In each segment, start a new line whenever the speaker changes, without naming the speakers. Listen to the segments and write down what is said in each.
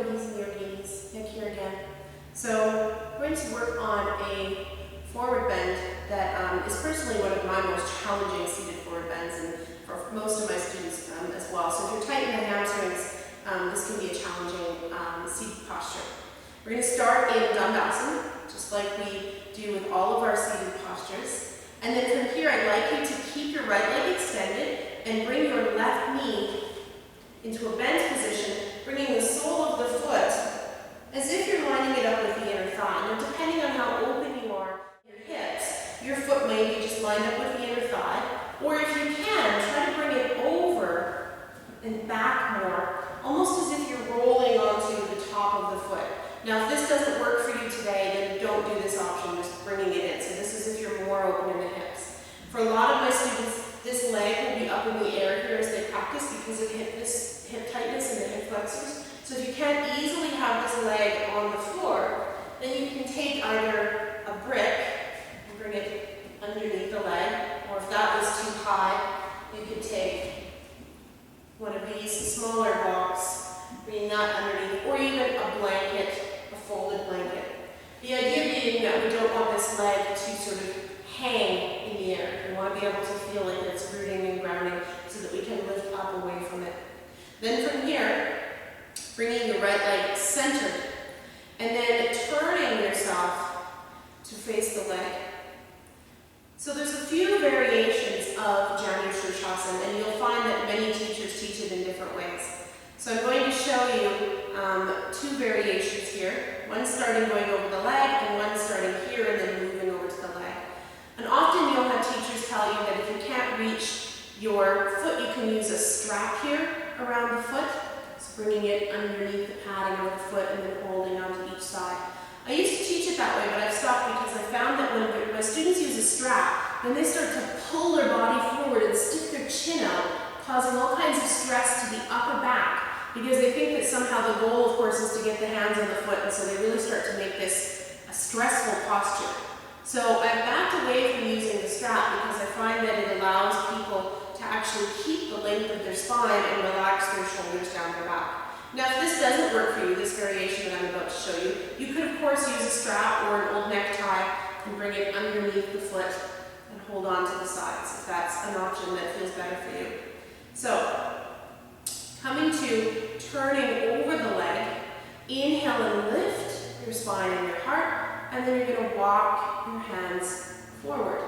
yogi's and yoginis, Nick here again. So we're going to work on a forward bend that is personally one of my most challenging seated forward bends, and for most of my students as well. So if you're tight in the hamstrings, this can be a challenging seated posture. We're going to start in Dandasana, just like we do with all of our seated postures. And then from here, I'd like you to keep your right leg extended and bring your left knee into a bent position, bringing the sole of the foot as if you're lining it up with the inner thigh. Now, depending on how open you are in your hips, your foot may be just lined up with the inner thigh, or if you can, try to bring it over and back more, almost as if you're rolling onto the top of the foot. Now, if this doesn't work for you today, then don't do this option, just bringing it in. So this is if you're more open in the hips. For a lot of my students, this leg will be up in the air here as they practice because of hip tightness in the hip flexors. So if you can't easily have this leg on the floor, then you can take either a brick and bring it underneath the leg, or if that was too high, you could take one of these smaller blocks, bring that underneath, or even a blanket, a folded blanket. The idea being that we don't want this leg to sort of hang in the air. We want to be able to feel like it's rooting and grounding so that we can lift up away from it. Then from here, bringing your right leg centered, and then turning yourself to face the leg. So there's a few variations of Janu Sirsasana, and you'll find that many teachers teach it in different ways. So I'm going to show you two variations here. One starting going over the leg, and one starting here and then moving over to the leg. And often you'll have teachers tell you that if you can't reach your foot, you can use a strap here around the foot. So bringing it underneath the padding of the foot and then holding onto each side. I used to teach it that way, but I've stopped because I found that when my students use a strap, then they start to pull their body forward and stick their chin out, causing all kinds of stress to the upper back, because they think that somehow the goal, of course, is to get the hands on the foot, and so they really start to make this a stressful posture. So I've backed away from using the strap because I find that it allows people to actually keep the length of their spine and relax their shoulders down their back. Now, if this doesn't work for you, this variation that I'm about to show you, you could of course use a strap or an old necktie and bring it underneath the foot and hold on to the sides if that's an option that feels better for you. So, coming to turning over the leg, inhale and lift your spine and your heart, and then you're going to walk your hands forward.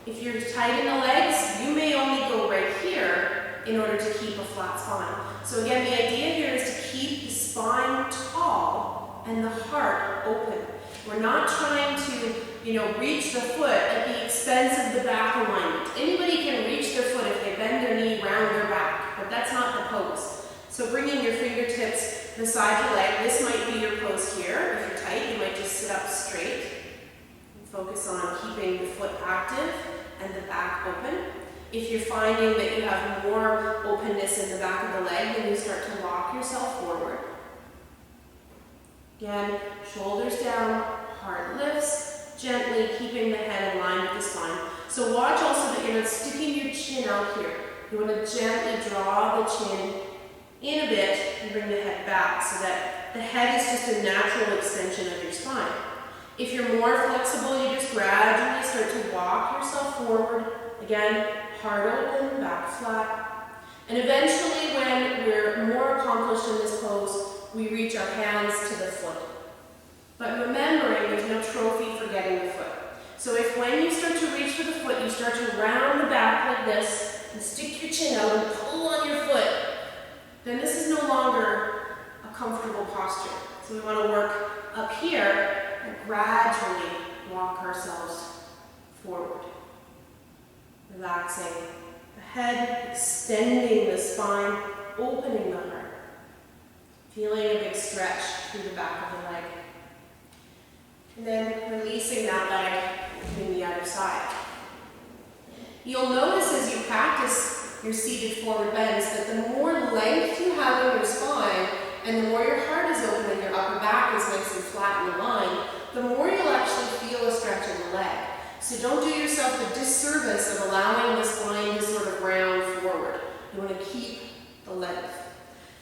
If you're tight in the legs, you may only go right here in order to keep a flat spine. So again, the idea here is to keep the spine tall and the heart open. We're not trying to, reach the foot at the expense of the back alignment. Anybody can reach their foot if they bend their knee round their back, but that's not the pose. So bringing your fingertips beside your leg, this might be your pose here. If you're tight, you might just sit up straight and focus on keeping the foot active and the back open. If you're finding that you have more openness in the back of the leg, then you start to walk yourself forward. Again, shoulders down, heart lifts, gently keeping the head in line with the spine. So watch also that you're not sticking your chin out here. You want to gently draw the chin in a bit and bring the head back so that the head is just a natural extension of your spine. If you're more flexible, you just gradually start to walk yourself forward. Again, heart open, back flat. And eventually, when we're more accomplished in this pose, we reach our hands to the foot. But remembering, there's no trophy for getting the foot. So if when you start to reach for the foot, you start to round the back like this, and stick your chin out and pull on your foot, then this is no longer a comfortable posture. So we want to work up here and gradually walk ourselves forward. Relaxing the head, extending the spine, opening the heart. Feeling a big stretch through the back of the leg. And then releasing that leg between the other side. You'll notice as you practice your seated forward bends that the more length you have in your spine and the more your heart is open and your upper back is nice and flat and aligned, the more you'll actually feel a stretch in the leg. So don't do yourself the disservice of allowing the spine to sort of round forward. You want to keep the length.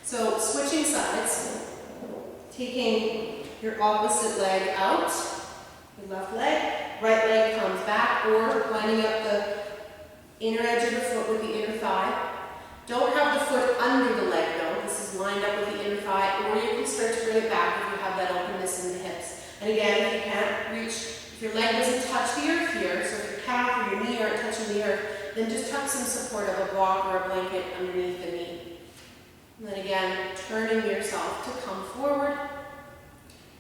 So switching sides, taking your opposite leg out, your left leg, right leg comes back, or lining up the inner edge of the foot with the inner thigh. Don't have the foot under the leg though. This is lined up with the inner thigh, or you can start to bring it back if you have that openness in the hips. And again, if you can't reach, if your leg doesn't touch the earth here, so if your calf or your knee aren't touching the earth, then just tuck some support of a block or a blanket underneath the knee. And then again, turning yourself to come forward,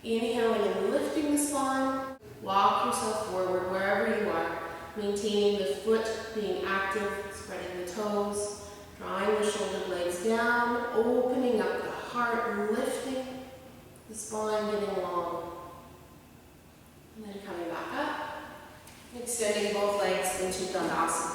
inhaling and lifting the spine. Walk yourself forward wherever you are, maintaining the foot being active, spreading the toes, drawing the shoulder blades down, opening up the heart, lifting the spine, getting long. And then coming back up, extending both legs into Dandasana.